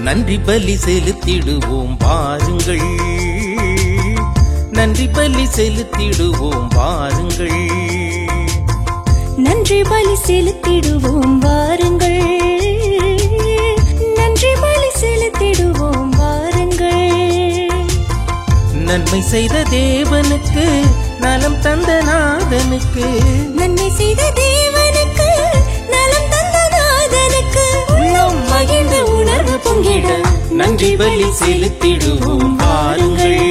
நன்றி பலி செலுத்திடுவோம் வாருங்கள், நன்றி பலி செலுத்திடுவோம் வாருங்கள், நன்றி பலி செலுத்திடுவோம் வாருங்கள், நன்றி பலி செலுத்திடுவோம் வாருங்கள். நன்மை செய்த தேவனுக்கு, நலம் தந்த நாதனுக்கு, நன்மை செய்த தேவனுக்கு, நலம் தந்த நாதனுக்கு, உள்ளம் மகிழ்ந்த உணர்வு பொங்கிட நன்றி பலி செலுத்திடுவோம் வாருங்கள்,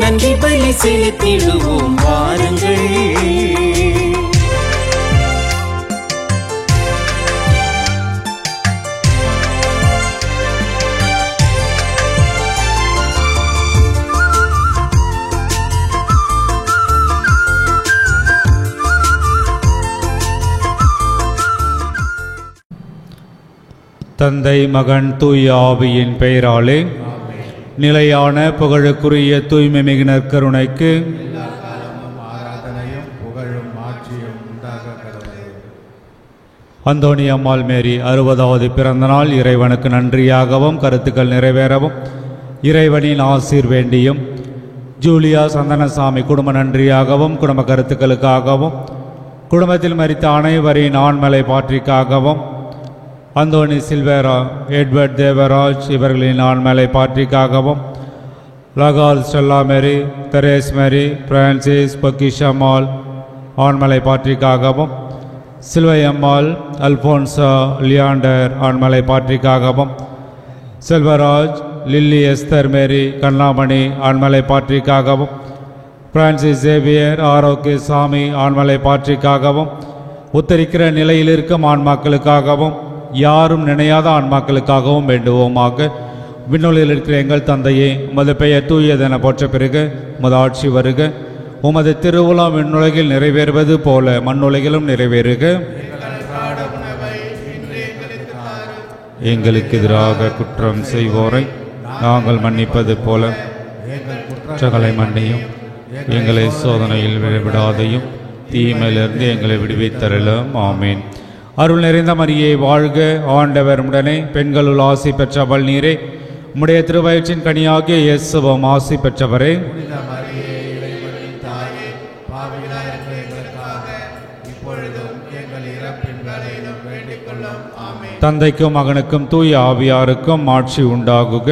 நன்றி பலி செலுத்திடுவோம் வாருங்கள். தந்தை மகன் தூய ஆவியின் பெயராலே நிலையான புகழுக்குரிய தூய்மை மிகு நற்கருணைக்கு ஆராதனையும் புகழும் ஆட்சியும் உண்டாக கடவுளே. அந்தோணி அம்மாள் மேரி 60வது பிறந்த நாள் இறைவனுக்கு நன்றியாகவும் கருத்துக்கள் நிறைவேறவும் இறைவனின் ஆசீர் வேண்டியும், ஜூலியா சந்தனசாமி குடும்ப நன்றியாகவும் குடும்ப கருத்துக்களுக்காகவும் குடும்பத்தில் மரித்த அனைவரின் ஆண்மலை பாற்றிக்காகவும், அந்தோணி சில்வேரா, எட்வர்ட் தேவராஜ் இவர்களின் ஆண்மலை பாற்றிக்காகவும், லகால் ஸ்டெல்லா மேரி, தெரேஸ் மேரி, பிரான்சிஸ் பொக்கிஷம்மாள் ஆண்மலை பாற்றிக்காகவும், சில்வையம்மாள், அல்போன்சா, லியாண்டர் ஆண்மலை பாற்றிக்காகவும், செல்வராஜ், லில்லி எஸ்தர் மேரி, கண்ணாமணி ஆண்மலை பாற்றிக்காகவும், பிரான்சிஸ் சேவியர், ஆரோக்கிய சாமி ஆண்மலை பாற்றிக்காகவும், உத்தரிக்கிற நிலையில் இருக்கும் ஆன்மாக்களுக்காகவும் யாரும் நினையாத ஆன்மாக்களுக்காகவும் வேண்டுவோமாக. விண்ணுலகில் இருக்கிற எங்கள் தந்தையே, உமது பெயர் தூயதென போற்ற பிறகு உமது ஆட்சி வருக. உமது திருவுளம் விண்ணுலகில் நிறைவேறுவது போல மண்ணுலகிலும் நிறைவேறுக. எங்களுக்கு எதிராக குற்றம் செய்வோரை நாங்கள் மன்னிப்பது போல குற்றங்களை மன்னியும், எங்களை சோதனையில் விடாதையும் தீமையிலிருந்து எங்களை விடுவித்தரலும். ஆமீன். அருள் நிறைந்த மரியே வாழ்க, ஆண்டவர் உடனே பெண்களுள் ஆசி பெற்றவள் நீரே, உம்முடைய திருவயிற்றின் கனியாகிய இயேசுவும் ஆசி பெற்றவரே. தந்தைக்கும் மகனுக்கும் தூய ஆவியாருக்கும் ஆட்சி உண்டாகுக.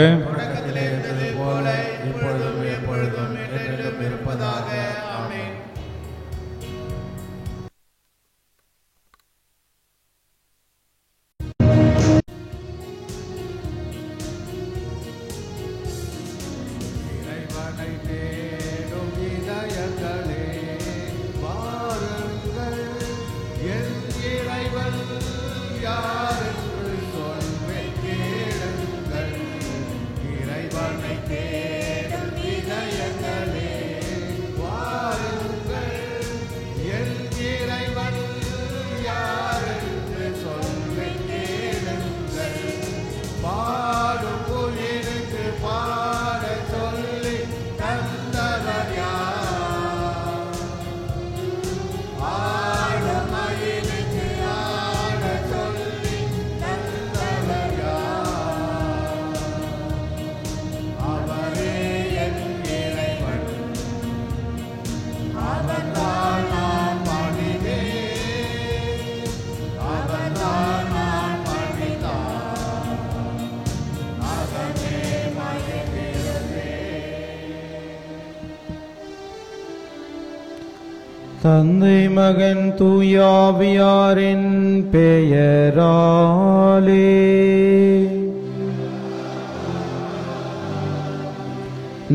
தந்தை மகன் தூயாவியாரின் பெயராலே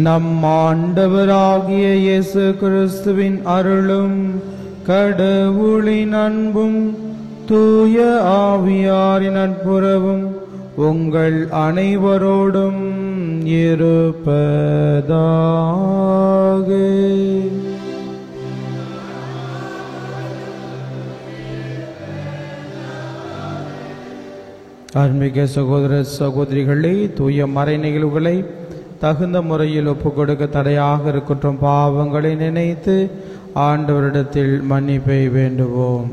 நம் ஆண்டவராகிய இயேசு கிறிஸ்துவின் அருளும் கடவுளின் அன்பும் தூய ஆவியாரின் நட்புறவும் உங்கள் அனைவரோடும் இருப்பதாக. ஆன்மீக சகோதர சகோதரிகளே, தூய மறை நிகழ்வுகளை தகுந்த முறையில் ஒப்புக்கொடுக்க தடையாக இருக்கின்ற பாவங்களை நினைத்து ஆண்டவரிடத்தில் மன்னிப்பை வேண்டுவோம்.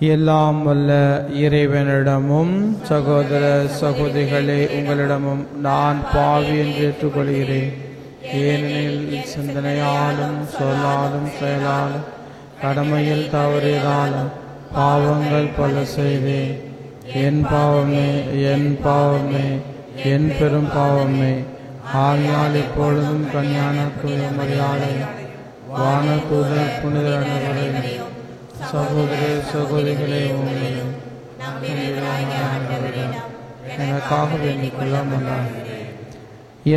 எல்லாம் வல்ல இறைவனிடமும் சகோதர சகோதரிகளே உங்களிடமும் நான் பாவி என்று ஏற்றுக்கொள்கிறேன். ஏனெனில் சிந்தனையாலும் சொல்லாலும் செயலாலும் கடமையில் தவறியதாலும் பாவங்கள் பல செய்தேன். என் பாவமே, என் பாவமே, என் பெரும் பாவமே. ஆகையால் இப்பொழுதும் கன்னியான தூய மரியாதை வானதூதர் புனிதர் அனைவரையும் சகோதர சகோதரிகளே உங்களையும் எனக்காக வேண்டிக் கொள்ளாமல்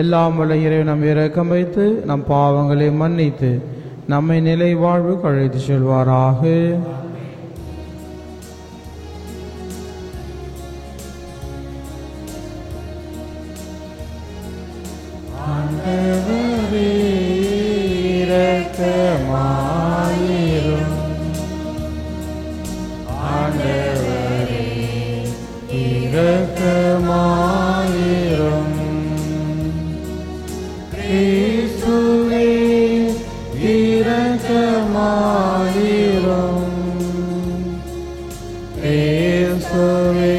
எல்லாம் வல்ல இறைவன் நம் இரக்கம் வைத்து நம் பாவங்களை மன்னித்து நம்மை நிலை வாழ்வு அழைத்து செல்வாராக. இரக்கமாயிரும் ஆண்டவரே, இரக்கமாயிரும். கிறிஸ்துவே, இரக்கமாயிரும். கிறிஸ்துவே,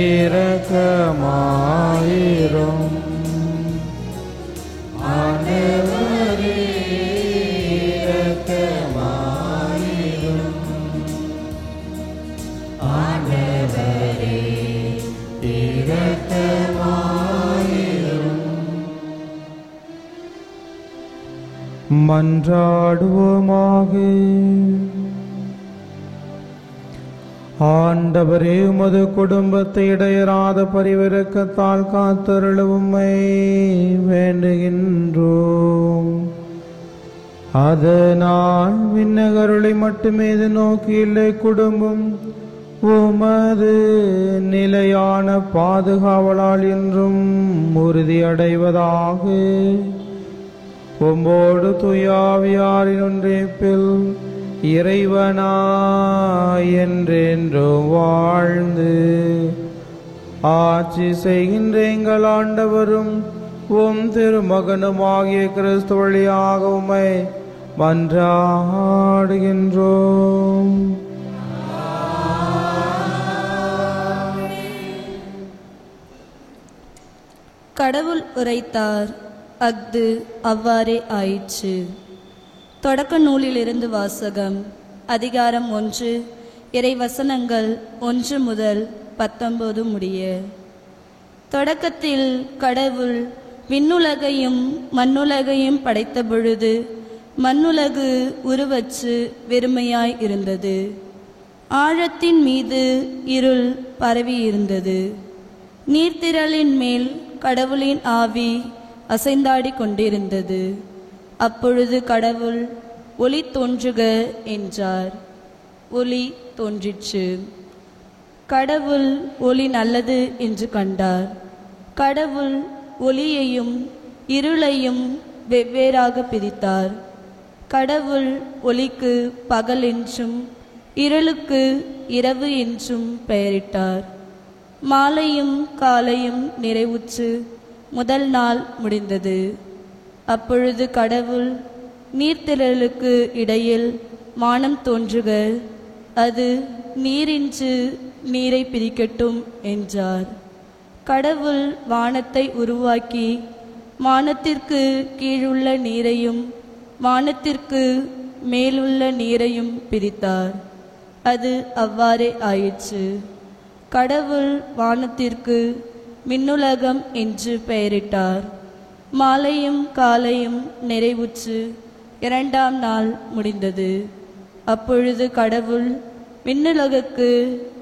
இரக்கமாயிரும். ஆண்டவரே, இரக்கமாயிரும். ஆண்டவரே, இரக்கமாயிரும். மன்றாடுவோமாக. ஆண்டவரே, உமது குடும்பத்தை இடையராத பரிவிரக்கத்தால் காத்தருளும் உம்மை வேண்டுகின்றோம். அதனால் விண்ணகருளை மட்டுமே நோக்கி இல்லை குடும்பம் உமது நிலையான பாதுகாவலால் என்றும் உறுதியடைவதாக. உம்மோடு தூயாவியாரின் ஒன்றிப்பில் இறைவனாய் என்றென்றும் வாழ்ந்து ஆட்சி செய்கின்ற எங்கள் ஆண்டவரும் உம் திருமகனுமாகிய கிறிஸ்து வழியாக உம்மை மன்றாடுகின்றோம். கடவுள் உரைத்தார், அஃது அவ்வாறே ஆயிற்று. தொடக்க நூலிலிருந்து வாசகம். அதிகாரம் 1, இறை வசனங்கள் 1 முதல் 19 முடிய. தொடக்கத்தில் கடவுள் விண்ணுலகையும் மண்ணுலகையும் படைத்த பொழுது மண்ணுலகு உருவற்று வெறுமையாய் இருந்தது. ஆழத்தின் மீது இருள் பரவியிருந்தது. நீர்த்திரளின் மேல் கடவுளின் ஆவி அசைந்தாடி கொண்டிருந்தது. அப்பொழுது கடவுள், ஒளி தோன்றுக என்றார். ஒளி தோன்றிற்று. கடவுள் ஒளி நல்லது என்று கண்டார். கடவுள் ஒளியையும் இருளையும் வெவ்வேறாக பிரித்தார். கடவுள் ஒளிக்கு பகல் என்றும் இருளுக்கு இரவு என்றும் பெயரிட்டார். மாலையும் காலையும் நிறைவுற்று முதல் நாள் முடிந்தது. அப்பொழுது கடவுள், நீர்த்திரளுக்கு இடையில் வானம் தோன்றுக, அது நீரின்று நீரை பிரிக்கட்டும் என்றார். கடவுள் வானத்தை உருவாக்கி வானத்திற்கு கீழுள்ள நீரையும் வானத்திற்கு மேலுள்ள நீரையும் பிரித்தார். அது அவ்வாறே ஆயிற்று. கடவுள் வானத்திற்கு விண்ணுலகம் என்று பெயரிட்டார். மாலையும் காலையும் நிறைவுற்று இரண்டாம் நாள் முடிந்தது. அப்பொழுது கடவுள், விண்ணுலகுக்கு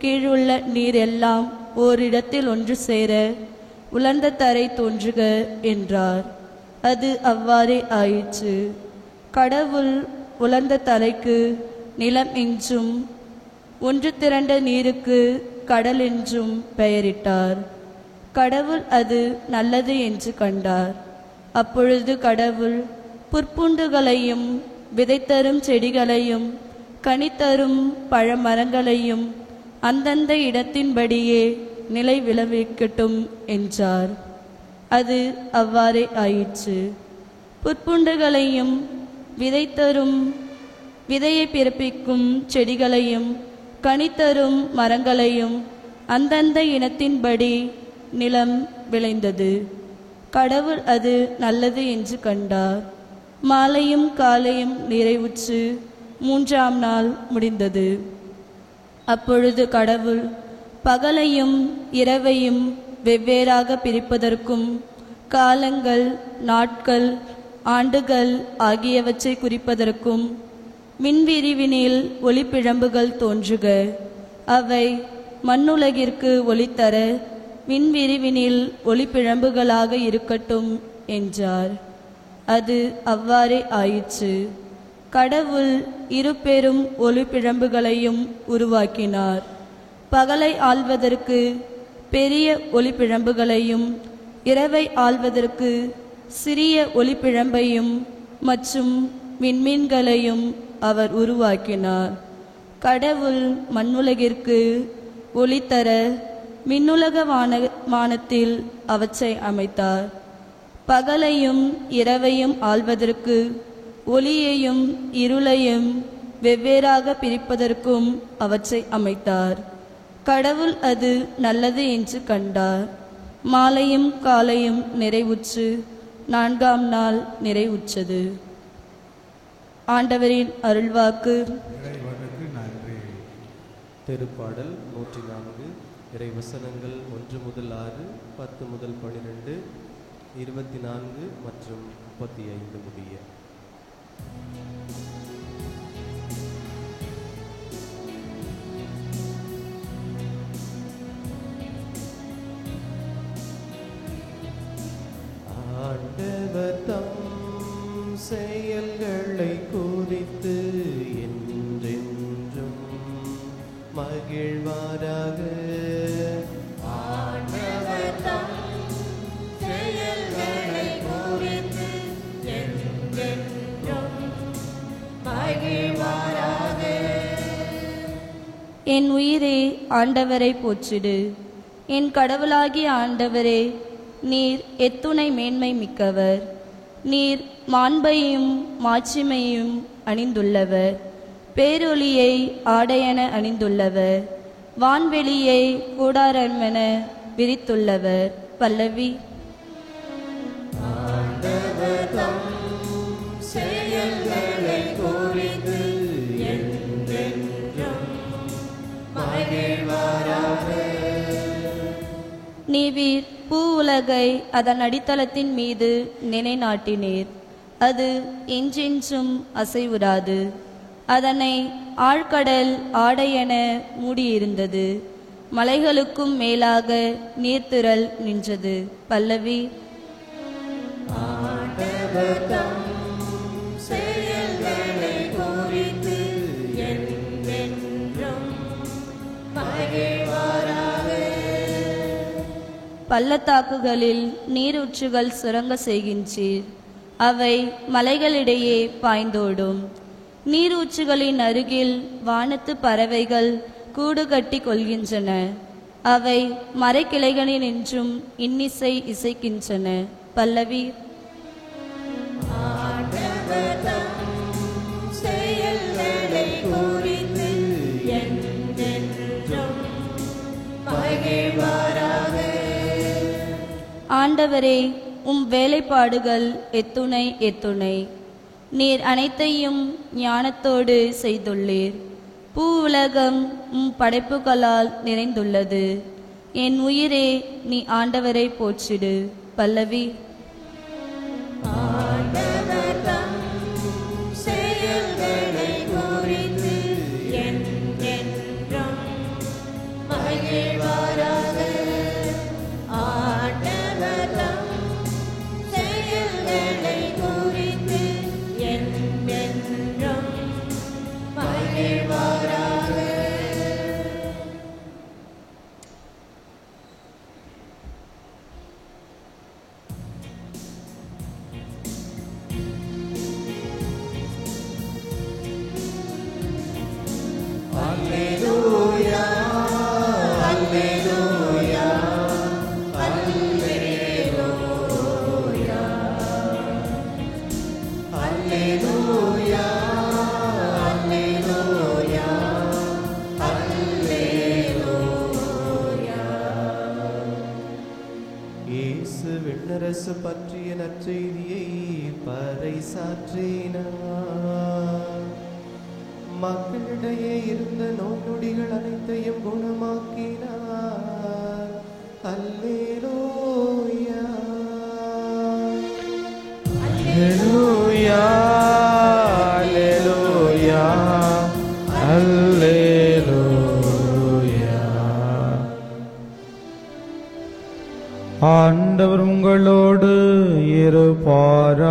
கீழுள்ள நீர் எல்லாம் ஓரிடத்தில் ஒன்று சேர உலர்ந்த தரை தோன்றுக என்றார். அது அவ்வாறே ஆயிற்று. கடவுள் உலர்ந்த தரைக்கு நிலம் என்றும் ஒன்று திரண்ட நீருக்கு கடல் என்றும் பெயரிட்டார். கடவுள் அது நல்லது என்று கண்டார். அப்பொழுது கடவுள் புற்பூண்டுகளையும் விதைத்தரும் செடிகளையும் கனித்தரும் பழமரங்களையும் அந்தந்த இடத்தின்படியே நிலை விளைவிக்கட்டும் என்றார். அது அவ்வாறே ஆயிற்று. புற்பூண்டுகளையும் விதைத்தரும் விதையை பிறப்பிக்கும் செடிகளையும் கனிதரும் மரங்களையும் அந்தந்த இனத்தின்படி நிலம் விளைந்தது. கடவுள் அது நல்லது என்று கண்டார். மாலையும் காலையும் நிறைவுற்று 3ஆம் நாள் முடிந்தது. அப்பொழுது கடவுள் பகலையும் இரவையும் வெவ்வேறாக பிரிப்பதற்கும் காலங்கள், நாட்கள், ஆண்டுகள் ஆகியவற்றை குறிப்பதற்கும் விண்விரிவினில் ஒளிப்பிழம்புகள் தோன்றுக, அவை மண்ணுலகிற்கு ஒளித்தர விண்விரிவினில் ஒளிப்பிழம்புகளாக இருக்கட்டும் என்றார். அது அவ்வாறே ஆயிற்று. கடவுள் இருபெரும் ஒளிப்பிழம்புகளையும் உருவாக்கினார். பகலை ஆள்வதற்கு பெரிய ஒளிப்பிழம்புகளையும் இரவை ஆள்வதற்கு சிறிய ஒளிப்பிழம்பையும் மற்றும் விண்மீன்களையும் அவர் உருவாக்கினார். கடவுள் மண்ணுலகிற்கு ஒளித்தர விண்ணுலக வானத்தில் அவற்றை அமைத்தார். பகலையும் இரவையும் ஆள்வதற்கு ஒளியையும் இருளையும் வெவ்வேறாக பிரிப்பதற்கும் அவற்றை அமைத்தார். கடவுள் அது நல்லது என்று கண்டார். மாலையும் காலையும் நிறைவுற்று 4ஆம் நாள் நிறைவுற்றது. ஆண்டவரின் அருள்வாக்கு. திருப்பாடல் 104 இறைவசனங்கள் 1 முதல் 6, 10 முதல் 12, 24 மற்றும் 35 முடிய. ஆண்டவர் தம் செயல்களை குறித்து என்றென்றும் மகிழ்வாராக. ஆண்டவர் தம் செயல்களை குறித்து என்றென்றும் மகிழ்வாராக. என் உயிரே ஆண்டவரை போற்றிடு. என் கடவுளாகிய ஆண்டவரே, நீர் எத்துணை மேன்மை மிக்கவர். நீர் மாண்பையும் மாட்சிமையும் அணிந்துள்ளவர். பேரொளியை ஆடையென அணிந்துள்ளவர். வான்வெளியை கூடாரமென விரித்துள்ளவர். பல்லவி. ஆண்டவர் தம் செயல்களை குறித்து என்றென்றும் மகிழ்வாராக. நீவீர் பூ உலகை அதன் அடித்தளத்தின் மீது நிலைநாட்டினீர். அது என்றென்றும் அசைவுறாது. அதனை ஆழ்கடல் ஆடையென மூடியிருந்தது. மலைகளுக்கும் மேலாக நீர்த்திரள் நின்றது. பல்லவி. ஆண்டவர் தம் செயல்களை குறித்து என்றென்றும் மகிழ்வாராக. பள்ளத்தாக்குகளில் நீரூற்றுகள் சுரங்க செய்கின்றீர். அவை மலைகளிடையே பாய்ந்தோடும். நீரூற்றுகளின் அருகில் வானத்து பறவைகள் கூடு கட்டி கொள்கின்றன. அவை மரக்கிளைகளினின்றும் இன்னிசை இசைக்கின்றன. பல்லவி. ஆண்டவர் தம் செயல்களை குறித்து என்றென்றும் மகிழ்வாராக. ஆண்டவரே, உம் வேலைப்பாடுகள் எத்துணை எத்துணை. நீர் அனைத்தையும் ஞானத்தோடு செய்துள்ளீர். பூ உலகம் உம் படைப்புகளால் நிறைந்துள்ளது. என் உயிரே, நீ ஆண்டவரை போற்றிடு. பல்லவி. ஆண்டவர் தம் செயல்களை குறித்து என்றென்றும் மகிழ்வாராக. ஆண்டவர் தம் செயல்களை குறித்து என்றென்றும் மகிழ்வாராக. அரசு பற்றிய நற்செய்தியை பறைசாற்றினார். மக்களிடையே இருந்த நோய் நொடிகள் அனைத்தையும் குணமாக்கினார். அல்லேலூயா. அல்லேலூயா, அல்லேலூயா, அல்லேலூயா. ஆண்டவர் உங்களோடு இருப்பாராக.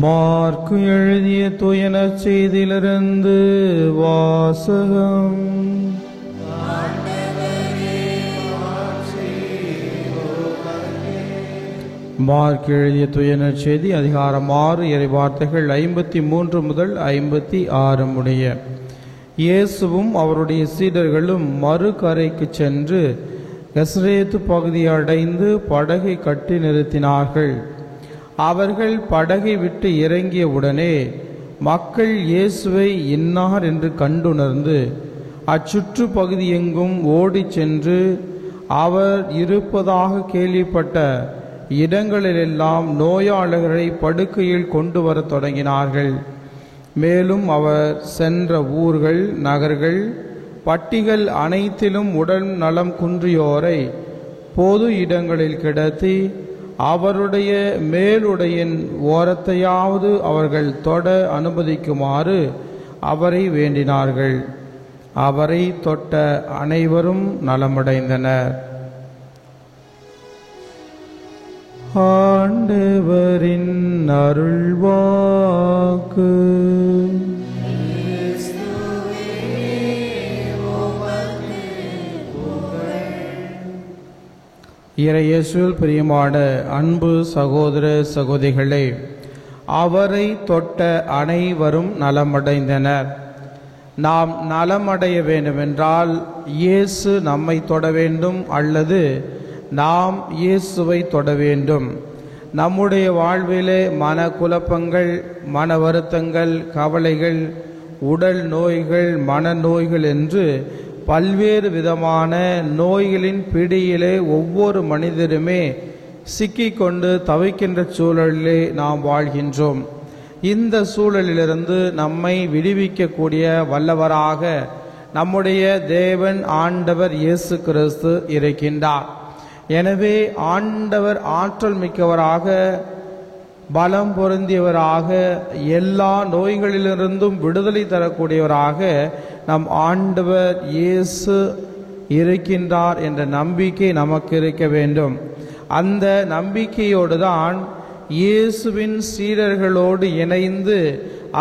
மார்க்கு எழுதிய தூய நற்செய்தியிலிருந்து வாசகம். மார்க் எழுதிய தூய நற்செய்தி அதிகாரம் 6 இறைவார்த்தைகள் 53 முதல் 56 முடிய. இயேசுவும் அவருடைய சீடர்களும் மறுகரைக்கு சென்று கெசரேத்து பகுதியை அடைந்து படகை கட்டி நிறுத்தினார்கள். அவர்கள் படகை விட்டு இறங்கிய உடனே மக்கள் இயேசுவை இன்னார் என்று கண்டுணர்ந்து அச்சுற்று பகுதி எங்கும் ஓடிச் சென்று அவர் இருப்பதாக கேள்விப்பட்ட இடங்களிலெல்லாம் நோயாளர்களை படுக்கையில் கொண்டு வரத் தொடங்கினார்கள். மேலும் அவர் சென்ற ஊர்கள், நகர்கள், பட்டிகள் அனைத்திலும் உடல் நலம் குன்றியோரை பொது இடங்களில் கிடத்தி அவருடைய மேலுடையின் ஓரத்தையாவது அவர்கள் தொட அனுமதிக்குமாறு அவரை வேண்டினார்கள். அவரை தொட்ட அனைவரும் நலமடைந்தனர். ஆண்டவரின் அருள்வாக்கு. இறையேசுவில் பிரியமான அன்பு சகோதர சகோதரிகளே, அவரை தொட்ட அனைவரும் நலமடைந்தனர். நாம் நலமடைய வேண்டுமென்றால் இயேசு நம்மை தொட வேண்டும் அல்லது நாம் இயேசுவை தொட வேண்டும். நம்முடைய வாழ்விலே மன குழப்பங்கள், மன வருத்தங்கள், கவலைகள், உடல் நோய்கள், மனநோய்கள் என்று பல்வேறு விதமான நோய்களின் பிடியிலே ஒவ்வொரு மனிதருமே சிக்கிக்கொண்டு தவிக்கின்ற சூழலிலே நாம் வாழ்கின்றோம். இந்த சூழலிலிருந்து நம்மை விடுவிக்கக்கூடிய வல்லவராக நம்முடைய தேவன் ஆண்டவர் இயேசு கிறிஸ்து இருக்கின்றார். எனவே ஆண்டவர் ஆற்றல் மிக்கவராக, பலம் பொருந்தியவராக, எல்லா நோய்களிலிருந்தும் விடுதலை தரக்கூடியவராக நம் ஆண்டவர் இயேசு இருக்கின்றார் என்ற நம்பிக்கை நமக்கு இருக்க வேண்டும். அந்த நம்பிக்கையோடு தான் இயேசுவின் சீடர்களோடு இணைந்து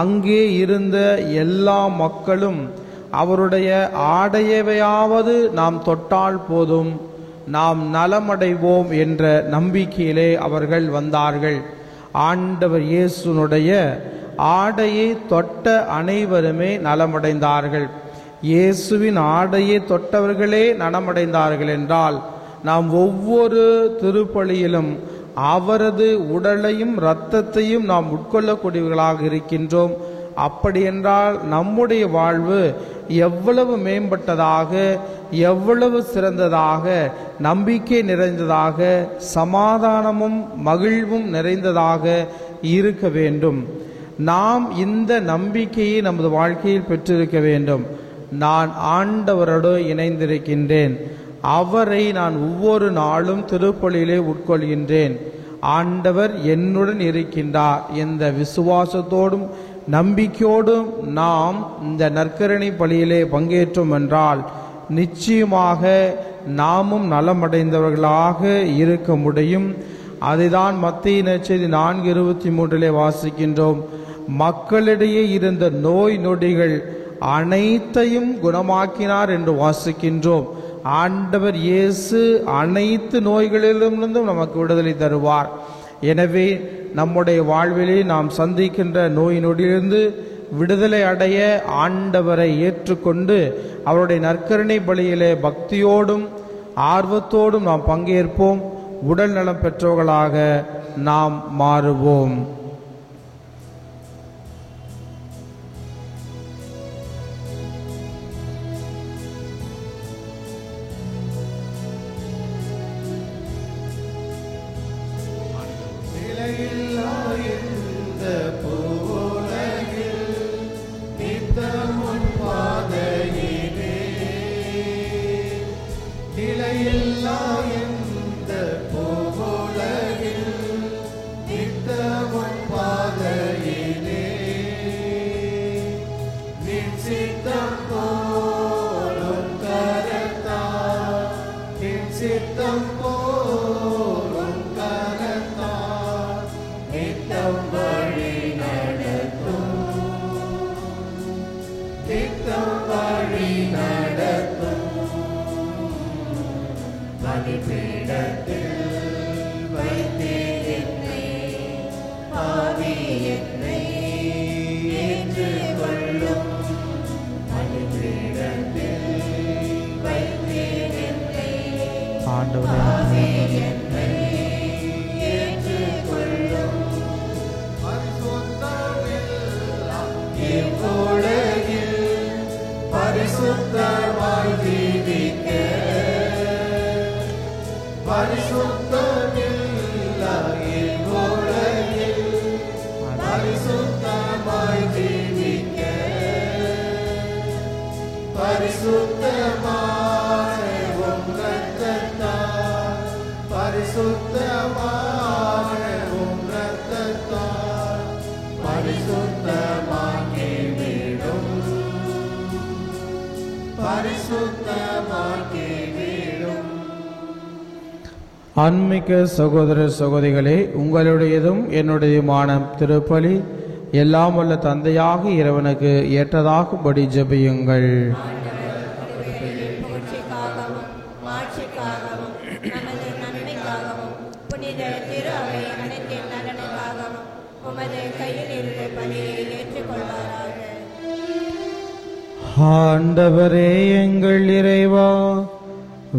அங்கே இருந்த எல்லா மக்களும் அவருடைய ஆடையவையாவது நாம் தொட்டால் போதும், நாம் நலமடைவோம் என்ற நம்பிக்கையிலே அவர்கள் வந்தார்கள். ஆண்டவர் இயேசுனுடைய ஆடையை தொட்ட அனைவருமே நலமடைந்தார்கள். இயேசுவின் ஆடையை தொட்டவர்களே நலமடைந்தார்கள் என்றால் நாம் ஒவ்வொரு திருப்பலியிலும் அவரது உடலையும் இரத்தத்தையும் நாம் உட்கொள்ளக்கூடியவர்களாக இருக்கின்றோம். அப்படி என்றால் நம்முடைய வாழ்வு எவ்வளவு மேம்பட்டதாக, எவ்வளவு சிறந்ததாக, நம்பிக்கை நிறைந்ததாக, சமாதானமும் மகிழ்வும் நிறைந்ததாக இருக்க வேண்டும். நாம் இந்த நம்பிக்கையை நமது வாழ்க்கையில் பெற்றிருக்க வேண்டும். நான் ஆண்டவரோடு இணைந்திருக்கின்றேன், அவரை நான் ஒவ்வொரு நாளும் திருப்பலியிலே உட்கொள்கின்றேன், ஆண்டவர் என்னுடன் இருக்கின்றார் என்ற விசுவாசத்தோடும் நம்பிக்கையோடும் நாம் இந்த நற்கருணை பலியிலே பங்கேற்றோம் என்றால் நிச்சயமாக நாமும் நலமடைந்தவர்களாக இருக்க முடியும். அதைதான் மத்தேயு நற்செய்தி 4:23 வாசிக்கின்றோம். மக்களிடையே இருந்த நோய் நொடிகள் அனைத்தையும் குணமாக்கினார் என்று வாசிக்கின்றோம். ஆண்டவர் இயேசு அனைத்து நோய்களிலிருந்தும் நமக்கு விடுதலை தருவார். எனவே நம்முடைய வாழ்விலே நாம் சந்திக்கின்ற நோய் நொடியிலிருந்து விடுதலை அடைய ஆண்டவரை ஏற்றுக்கொண்டு அவருடைய நற்கருணை பலியிலே பக்தியோடும் ஆர்வத்தோடும் நாம் பங்கேற்போம். உடல் நலம் பெற்றவர்களாக நாம் மாறுவோம். இந்த பூவுலகில் நித்தமும் பாதையிலே நின் சித்தம் போலும் கரத்தால் நின் சித்தம் போலும் கரத்தால் நித்தம் வழி நடத்தும் நித்தம் வழி நடத்தும் பலிபீடத்தில் வைத்தேனை பாவி என்னை ஏற்றுக்கொள்ளும் பலிபீடத்தில் வைத்தேனை பாவி என்னை ஏற்றுக்கொள்ளும் இவ்வுலகில் பரிசுத்தமாய் ஜீவிக்க பரிசுத்தமில்லா இவ்வுலகில் பரிசுத்தமாய் ஜீவிக்க பரிசுத்தமான உம் இரத்தத்தால் பரிசுத்தமான உம் இரத்தத்தால் பரிசுத்தமாக்கி விடும் பரிசுத்தமாக்கி விடும். ஆன்மீக சகோதர சகோதரிகளே, உங்களுடையதும் என்னுடையதுமான திருப்பலி எல்லாம் வல்ல தந்தையாக இறைவனுக்கு ஏற்றதாகும்படி ஜெபியுங்கள். புகழ்ச்சிக்காகவும் மாட்சிக்காகவும் நமது நன்மைக்காகவும் புனித திரு அவை அனைத்தின் நலனுக்காகவும் உமது கையில் இருந்து பணியை ஏற்றுக்கொள்வாராக. ஆண்டவரே எங்கள் இறைவா,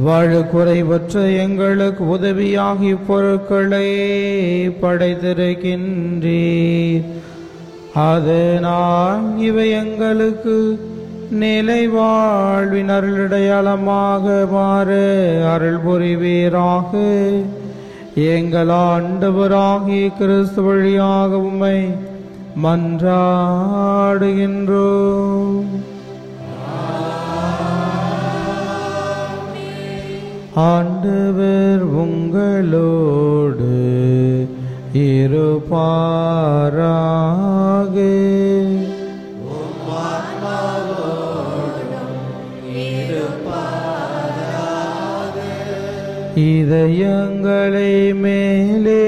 வாழு குறைவற்ற எங்களுக்கு உதவியாகி பொருட்களை படைத்திருக்கின்றீர். அதனால் இவை எங்களுக்கு நிலை வாழ்வின் அருளடையாளமாக மாற அருள் புரிவீராக. எங்கள் ஆண்டவராகிய கிறிஸ்து வழியாக உம்மை மன்றாடுகின்றோம். ஆண்டவர் உங்களோடு இருப்பாராக. இதயங்களை மேலே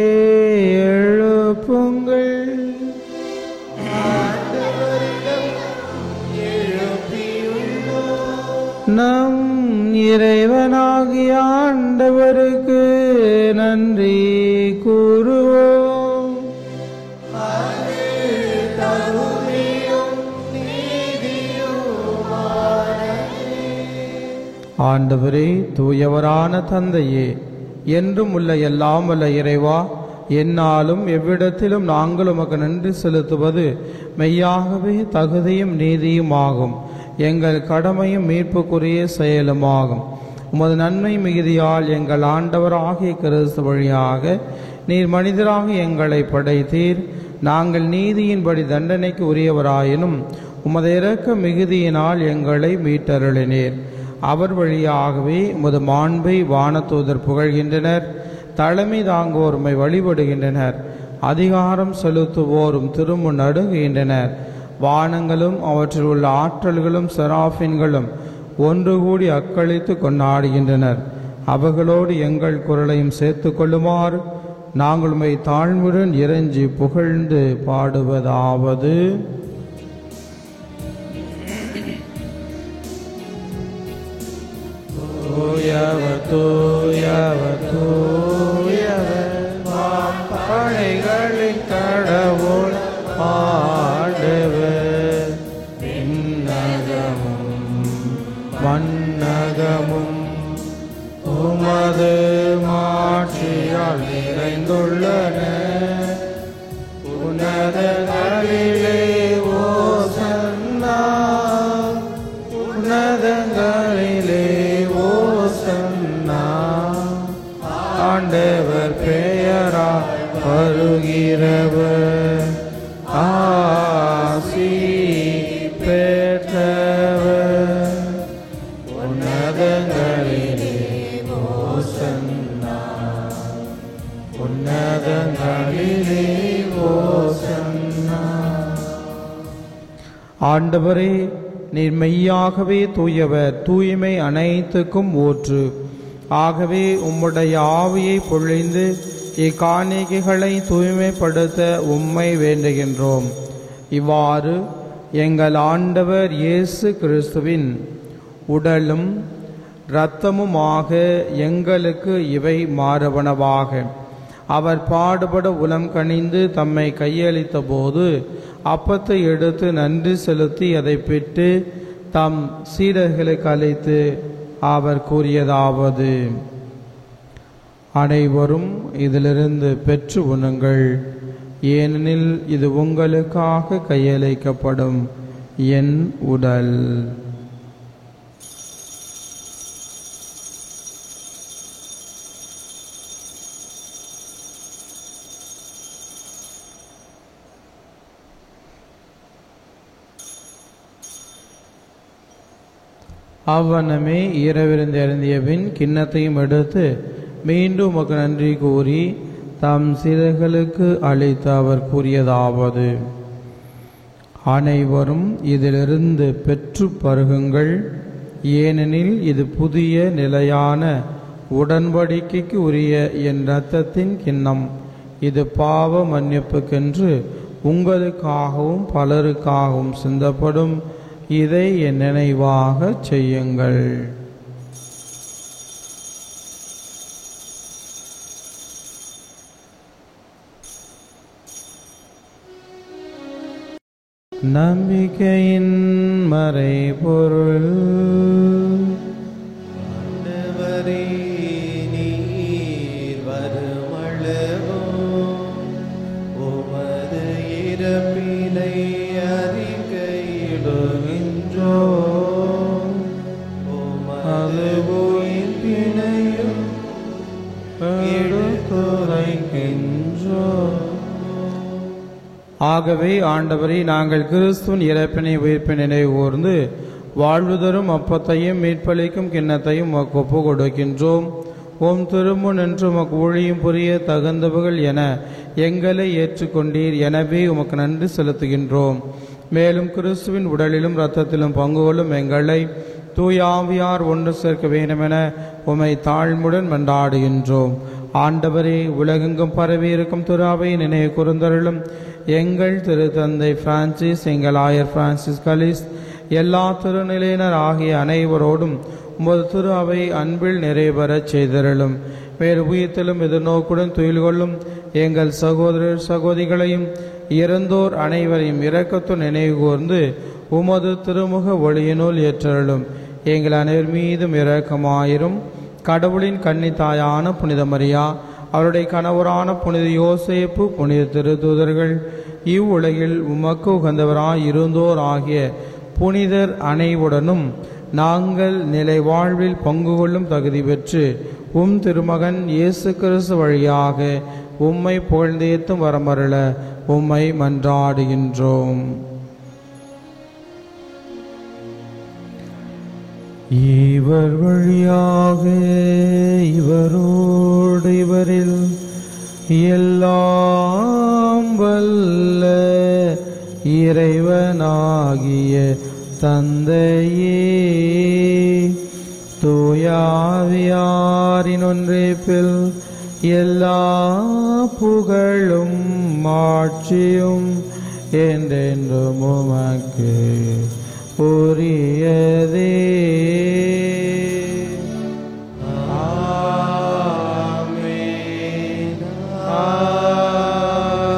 எழுப்புங்கள். நம் இறைவனாகிய ஆண்டவருக்கு நன்றி கூறுவோம். ஆண்டவரே, தூயவரான தந்தையே, என்றும் உள்ள எல்லாம் வல்ல இறைவா, என்னாலும் எவ்விடத்திலும் நாங்கள் உமக்கு நன்றி செலுத்துவது மெய்யாகவே தகுதியும் நீதியுமாகும். எங்கள் கடமையும் மீட்புக்குரிய செயலுமாகும். உமது நன்மை மிகுதியால் எங்கள் ஆண்டவராகிய கிறிஸ்து வழியாக நீர் மனிதராக எங்களை படைத்தீர். நாங்கள் நீதியின்படி தண்டனைக்கு உரியவராயினும் உமது இரக்க மிகுதியினால் எங்களை மீட்டருளினீர். அவர் வழியாகவே உமது மாண்பை வானதூதர் புகழ்கின்றனர். தலைமை தாங்குவோருமை வழிபடுகின்றனர். அதிகாரம் செலுத்துவோரும் திருமுன் நடுங்குகின்றனர். வானங்களும் அவற்றில் உள்ள ஆற்றல்களும் செராஃபின்களும் ஒன்று கூடி அக்களித்து கொண்டாடுகின்றனர். அவர்களோடு எங்கள் குரலையும் சேர்த்து கொள்ளுமாறு நாங்கள் உம்மை தாழ்மையுடன் இறைஞ்சி புகழ்ந்து பாடுவதாவது: தூயவர் தூயவர் தூயவர் படைகளின் கடவுள் ஆண்டவர். விண்ணகமும் மண்ணகமும் உமது மாட்சியால் நிறைந்துள்ளன. உன்னதங்களிலே ஓசன்னா, உன்னதங்களிலே ஓசன்னா. ஆண்டவர் பெயரால் வருகிறவர் ஆசி பெற்றவர். உன்னதங்களிலே ஓசன்னா. மகளிரே ஓசன்னா. ஆண்டவரே, நீர் மெய்யாகவே தூயவர், தூய்மை அனைத்துக்கும் ஊற்று. ஆகவே உம்முடைய ஆவியை பொழிந்து இக்காணிக்கைகளை தூய்மைப்படுத்த உம்மை வேண்டுகின்றோம். இவ்வாறு எங்கள் ஆண்டவர் இயேசு கிறிஸ்துவின் உடலும் இரத்தமுமாக எங்களுக்கு இவை மாறுவனவாக. அவர் பாடுபட உளம் கனிந்து தம்மை கையளித்த போது அப்பத்தை எடுத்து நன்றி செலுத்தி அதை பெற்று தம் சீடர்களுக்கு அளித்து அவர் கூறியதாவது: அனைவரும் இதிலிருந்து பெற்று உண்ணுங்கள், ஏனெனில் இது உங்களுக்காக கையளிக்கப்படும் என் உடல். அவ்வண்ணமே இரவிருந்து இறந்திய பின் கிண்ணத்தையும் எடுத்து மீண்டும் உமக்கு நன்றி கூறி தம் சீடர்களுக்கு அளித்து அவர் கூறியதாவது: அனைவரும் இதிலிருந்து பெற்று பருகுங்கள், ஏனெனில் இது புதிய நிலையான உடன்படிக்கைக்கு உரிய என் இரத்தத்தின் கிண்ணம். இது பாவ மன்னிப்புக்கென்று உங்களுக்காகவும் பலருக்காகவும் சிந்தப்படும். இதை என் நினைவாக செய்யுங்கள். நம்பிக்கையின் மறைபொருள். ஆண்டவரே, நீர் வருமளவும் உமது இறப்பினை அறிக்கையிடுகின்றோம். உமது உயிர்ப்பினையும் எடுத்துரைக்கின்றோம். ஆகவே ஆண்டவரை, நாங்கள் கிறிஸ்துவின் இறப்பினை உயிர்ப்பினை நினைவு கூர்ந்து வாழ்வு தரும் அப்பத்தையும் மீட்பளிக்கும் கிண்ணத்தையும் உமக்கு ஒப்பு கொடுக்கின்றோம். ஓம் திருமுன் என்று உமக்கு ஊழியும் புரிய தகுந்தவர்கள் என எங்களை ஏற்றுக்கொண்டீர். எனவே உமக்கு நன்றி செலுத்துகின்றோம். மேலும் கிறிஸ்துவின் உடலிலும் இரத்தத்திலும் பங்கு கொள்ளும் எங்களை தூயாவியார் ஒன்று சேர்க்க வேண்டுமென உமை தாழ்முடன் மன்றாடுகின்றோம். ஆண்டவரே, உலகெங்கும் பரவி இருக்கும் துறாவை நினைவு கூர்ந்தருளும். எங்கள் திருத்தந்தை பிரான்சிஸ், எங்கள் ஆயர் பிரான்சிஸ் கலிஸ், எல்லா திருநிலையினர் ஆகிய அனைவரோடும் உமது திரு அவை அன்பில் நிறைவேறச் செய்தருளும். வேறு உயிர்த்தலும் எதிர்நோக்குடன் துயில் கொள்ளும் எங்கள் சகோதரர் சகோதரிகளையும் இறந்தோர் அனைவரையும் இரக்கத்து நினைவு கூர்ந்து உமது திருமுக ஒளியினுள் ஏற்றருளும். எங்கள் அனைவர் மீதும் இரக்கமாயிரும். கடவுளின் கன்னித்தாயான புனித மரியா, அவருடைய கணவரான புனித யோசேப்பு, புனித திருத்தூதர்கள், இவ்வுலகில் உமக்கு உகந்தவராய் இருந்தோர் ஆகிய புனிதர் அனைவுடனும் நாங்கள் நிலை வாழ்வில் பங்கு கொள்ளும் தகுதி பெற்று உம் திருமகன் இயேசு கிறிஸ்து வழியாக உம்மை புகழ்ந்தேத்தும் வரமருள உம்மை மன்றாடுகின்றோம். இவர் வழியாக இவரோடு இவரில் எல்லாம் வல்ல இறைவனாகிய தந்தையே, தூயாவியாரின் ஒன்றிப்பில் எல்லா புகழும் மாட்சியும் என்றென்றும் உமக்கு உரியதே. ஆமென்.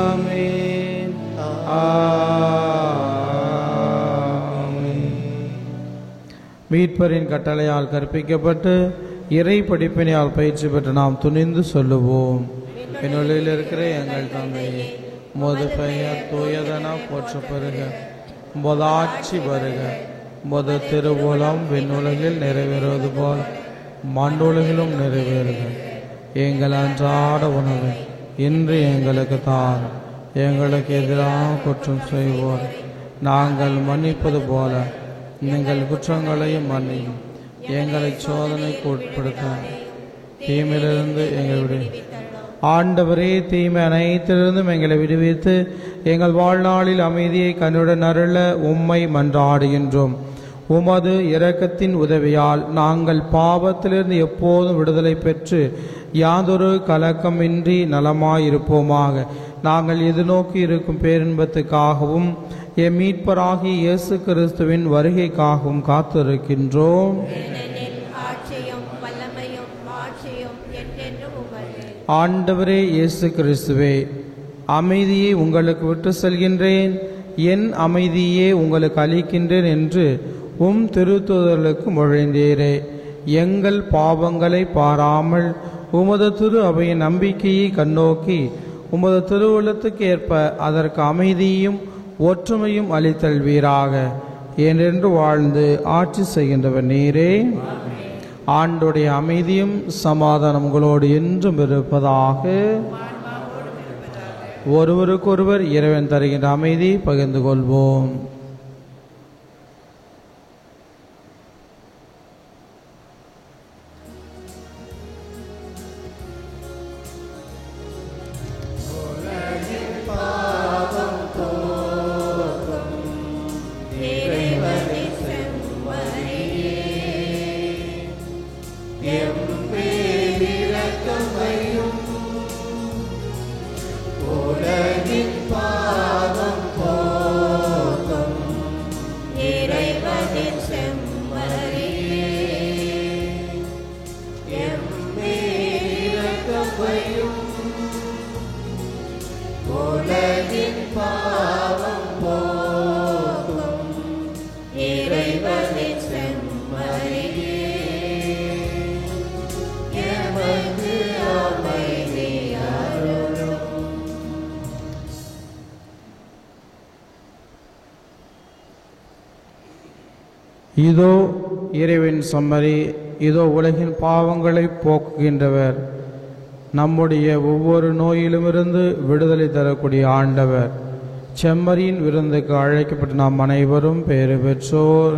ஆமென். ஆமென். மீட்பரின் கட்டளையால் கற்பிக்கப்பட்டு இறை படிப்பினையால் பயிற்சி பெற்று நாம் துணிந்து சொல்லுவோம்: என்னுள்ளில் இருக்கிற எங்கள் தந்தையே, உமது பெயர் தூயதென போற்றப் பெறுக. உமது ஆட்சி வருக. உமது திருவுளம் விண்ணுலகில் நிறைவேறுவது போல் மண்ணுலகிலும் நிறைவேறுக. எங்கள் அன்றாட உணவை இன்று எங்களுக்கு தாரும். எங்களுக்கு எதிராக குற்றம் செய்வோர் நாங்கள் மன்னிப்பது போல எங்கள் குற்றங்களையும் மன்னியும். எங்களை சோதனைக்கு உட்படுத்த தீமையிலிருந்து எங்களுடைய ஆண்டவரே, தீமை அனைத்திலிருந்தும் எங்களை விடுவித்து எங்கள் வாழ்நாளில் அமைதியை கண்ணுடன் அருள உம்மை மன்றாடுகின்றோம். உமது இரக்கத்தின் உதவியால் நாங்கள் பாவத்திலிருந்து எப்போதும் விடுதலை பெற்று யாதொரு கலக்கமின்றி நலமாயிருப்போமாக. நாங்கள் எதிர்நோக்கி இருக்கும் பேரின்பத்துக்காகவும் எம் மீட்பராகிய இயேசு கிறிஸ்துவின் வருகைக்காகவும் காத்திருக்கின்றோம். ஆண்டவரே இயேசு கிறிஸ்துவே, அமைதியை உங்களுக்கு விட்டு செல்கின்றேன், என் அமைதியே உங்களுக்கு அளிக்கின்றேன் என்று உம் திருத்தூதர்களுக்கு மொழிந்தீரே. எங்கள் பாவங்களை பாராமல் உமது திரு அவையின் நம்பிக்கையை கண்ணோக்கி உமது திருவுள்ளத்துக்கு ஏற்ப அதற்கு அமைதியும் ஒற்றுமையும் அளித்தல்வீராக. என்றென்று வாழ்ந்து ஆட்சி செய்கின்றவர் நீரே. ஆண்டுடைய அமைதியும் சமாதானம் உங்களோடு என்றும் இருப்பதாக. ஒருவருக்கொருவர் இறைவன் தருகின்ற அமைதி பகிர்ந்து கொள்வோம். இதோ இறைவன் சம்மரி, இதோ உலகின் பாவங்களை போக்குகின்றவர், நம்முடைய ஒவ்வொரு நோயிலுமிருந்து விடுதலை தரக்கூடிய ஆண்டவர். செம்மறியின் விருந்துக்கு அழைக்கப்பட்ட நாம் அனைவரும் பேறு பெற்றோர்.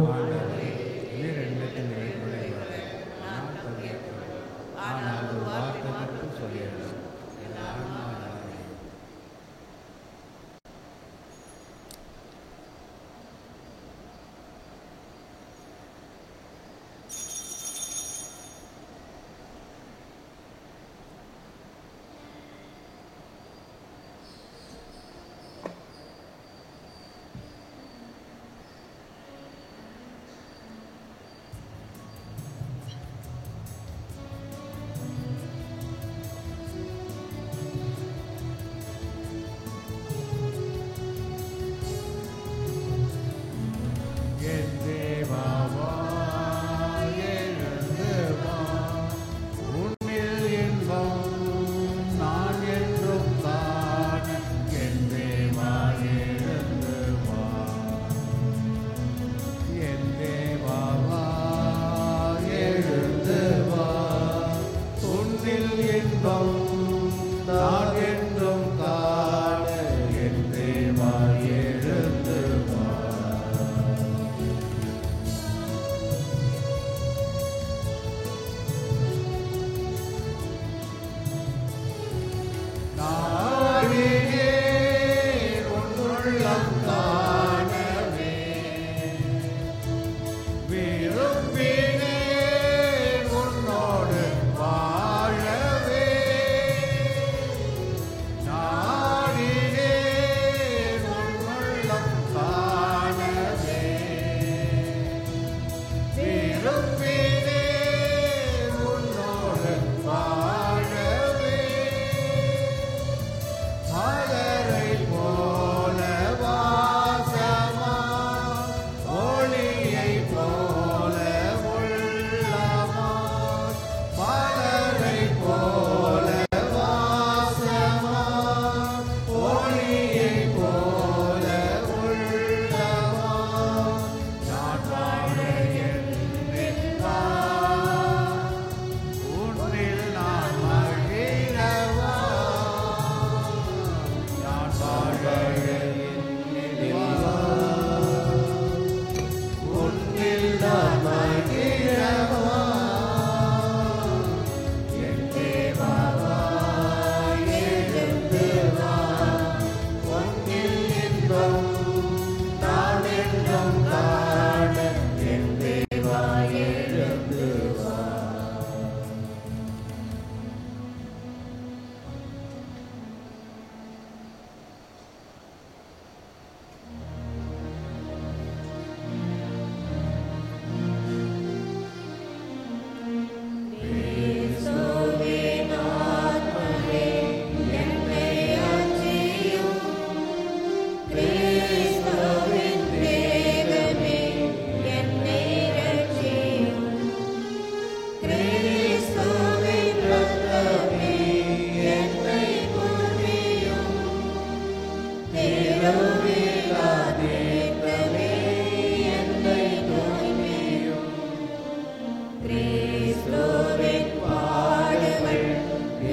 கிறிஸ்துவின் பாடுகள்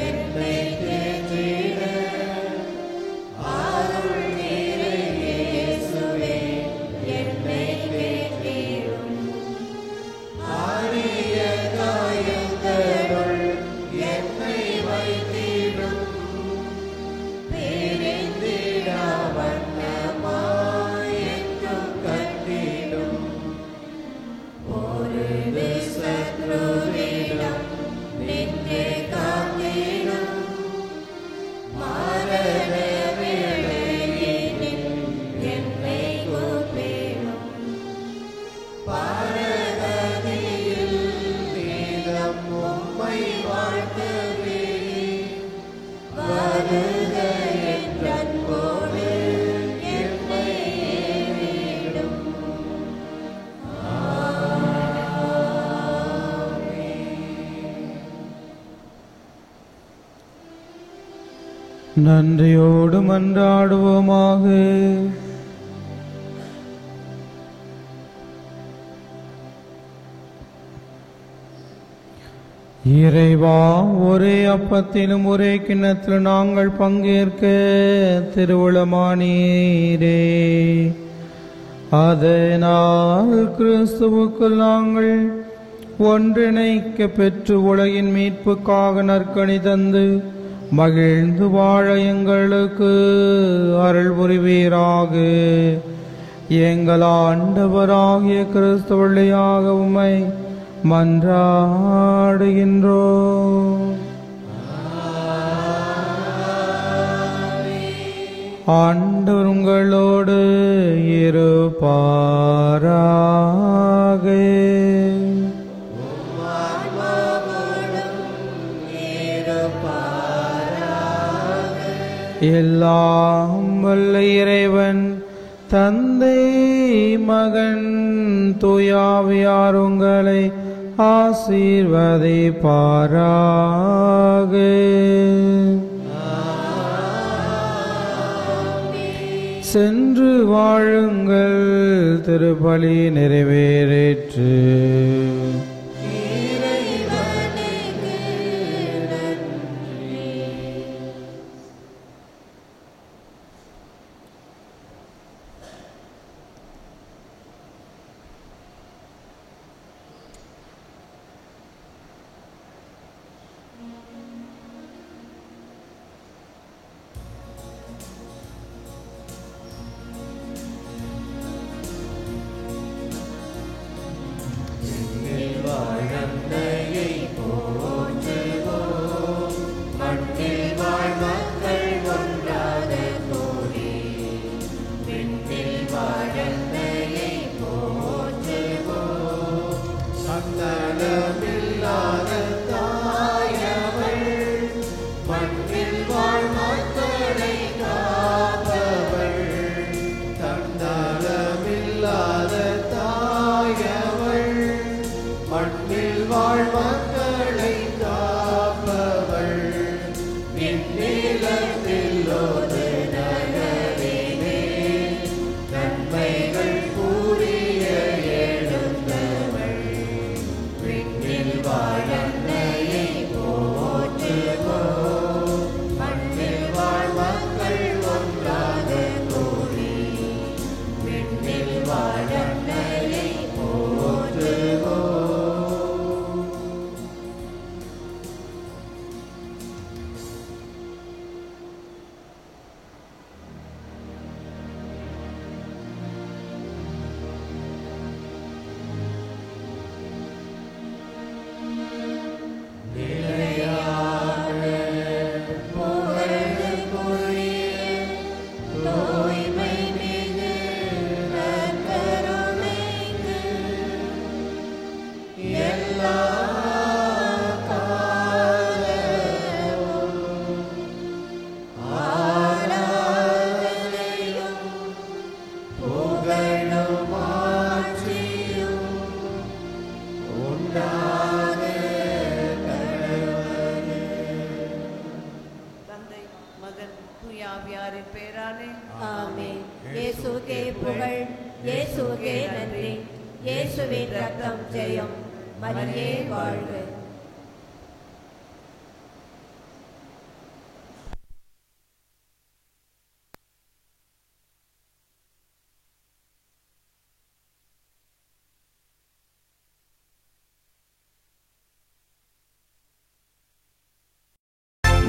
என்னை தேற்றிட அருள் நிறை இயேசுவே என்னை கேட்டீரும். அரிய காயங்களுள் என்னை வைத்தீரும். பிரிந்திடா வண்ணமாய் என்றும் கட்டிடும். ஒரு சத்ருவிடம் நின்றே காத்திடும். மரண வேளையினில் என்னை கூப்பிடும். பரகதியில் நீதம் உம்மை வாழ்த்தவே வருக என்றன்போடு என்னை ஏறிடும். நன்றியோடு மன்றாடுவோமாக. இறைவா, ஒரே அப்பத்திலும் ஒரே கிண்ணத்திலும் நாங்கள் பங்கேற்க திருவுளமானீரே. அதனால் கிறிஸ்துவுக்குள் நாங்கள் ஒன்றிணைக்க பெற்று உலகின் மீட்புக்காக நற்கனி தந்து மகிழ்ந்து வாழ எங்களுக்கு அருள் புரிவீராக. எங்கள் ஆண்டவராகிய கிறிஸ்து வழியாக உம்மை மன்றாடுகின்றோம். ஆண்டவர் உங்களோடு இருப்பாராக. எல்லாம் வல்ல இறைவன் தந்தை மகன் தூயாவியார் உங்களை ஆசீர்வதிப்பாராக. சென்று வாழுங்கள், திருப்பலி நிறைவேறிற்று. இயேசுவே ரத்தம் ஜெயம். மரியே வாழ்க.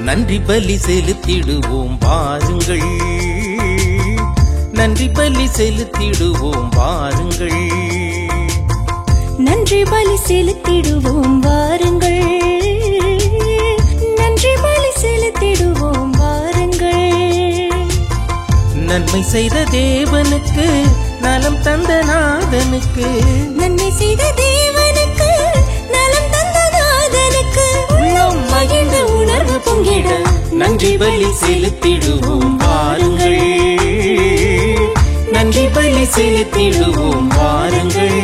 நன்றி பலி செலுத்திடுவோம் வாருங்கள், நன்றி பலி செலுத்திடுவோம் வாருங்கள், நன்றி பலி செலுத்திடுவோம் வாருங்கள், நன்றி பலி செலுத்திடுவோம் வாருங்கள். நன்மை செய்த தேவனுக்கு, நலம் தந்த நாதனுக்கு, நன்மை செய்த தேவனுக்கு, நலம் தந்த நாதனுக்கு, உள்ளம் மகிழ்ந்த உணர்வு பொங்கிட நன்றி பலி செலுத்திடுவோம் வாருங்கள், நன்றி பலி செலுத்திடுவோம் வாருங்கள்.